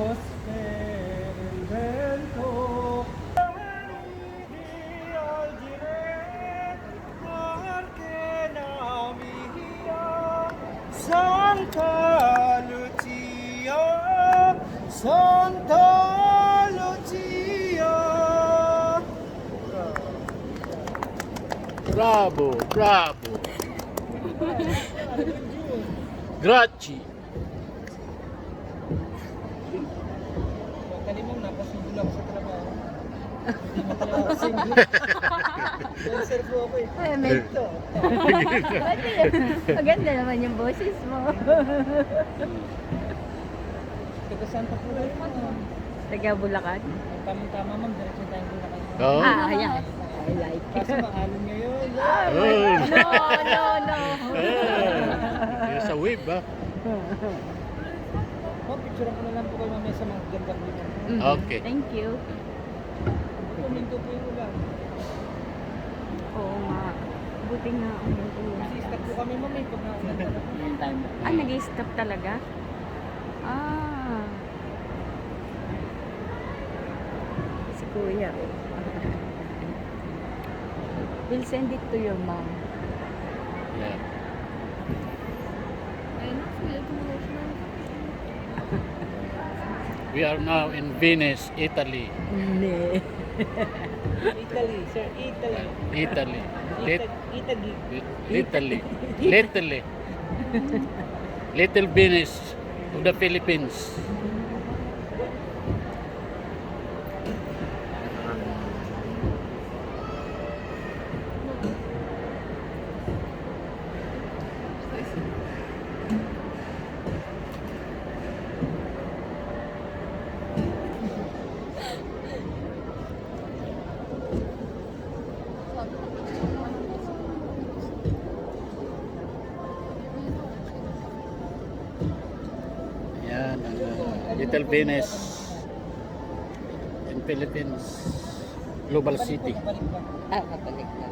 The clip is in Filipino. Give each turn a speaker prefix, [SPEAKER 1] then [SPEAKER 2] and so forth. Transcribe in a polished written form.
[SPEAKER 1] Dios per il vento. Al dire perché la mia Santa Lucia, Santa Lucia.
[SPEAKER 2] Bravo, bravo. Grazie.
[SPEAKER 1] Kali mo, napasundol ako sa trabaho. Hindi mo pala ako single. Cancer po ako eh.
[SPEAKER 3] Ay, medyo. Maganda naman yung boses mo.
[SPEAKER 1] Taga Santa po rin mo.
[SPEAKER 3] Taga Bulacan?
[SPEAKER 1] Tamang-tama ma'am, diretso tayong Bulacan.
[SPEAKER 2] Oh.
[SPEAKER 3] Ayan. I like it.
[SPEAKER 1] Kaso maalon ngayon.
[SPEAKER 2] Oh.
[SPEAKER 3] No.
[SPEAKER 2] Yung sa wave, ah.
[SPEAKER 1] Oh, picture ko na lang po kayo mamaya sa mga gandang liman.
[SPEAKER 2] Okay.
[SPEAKER 3] Thank you.
[SPEAKER 1] Kuminto po yung ulan.
[SPEAKER 3] Oo nga. Buti nga ang
[SPEAKER 1] Kasi stop po kami ma'am eh, pag naulan talaga.
[SPEAKER 3] Ah, nag-stop talaga? Ah. Si Kuya. We'll send it to your mom.
[SPEAKER 2] Yeah. We are now in Venice, Italy.
[SPEAKER 3] Ne.
[SPEAKER 1] Italy, sir, Italy.
[SPEAKER 2] Italy.
[SPEAKER 1] Italy.
[SPEAKER 2] Italy. Italy. Little Venice of the Philippines. Yan, ang Little Venice in Philippines, global city.
[SPEAKER 1] Balik ba?
[SPEAKER 3] Ah, kapalik na.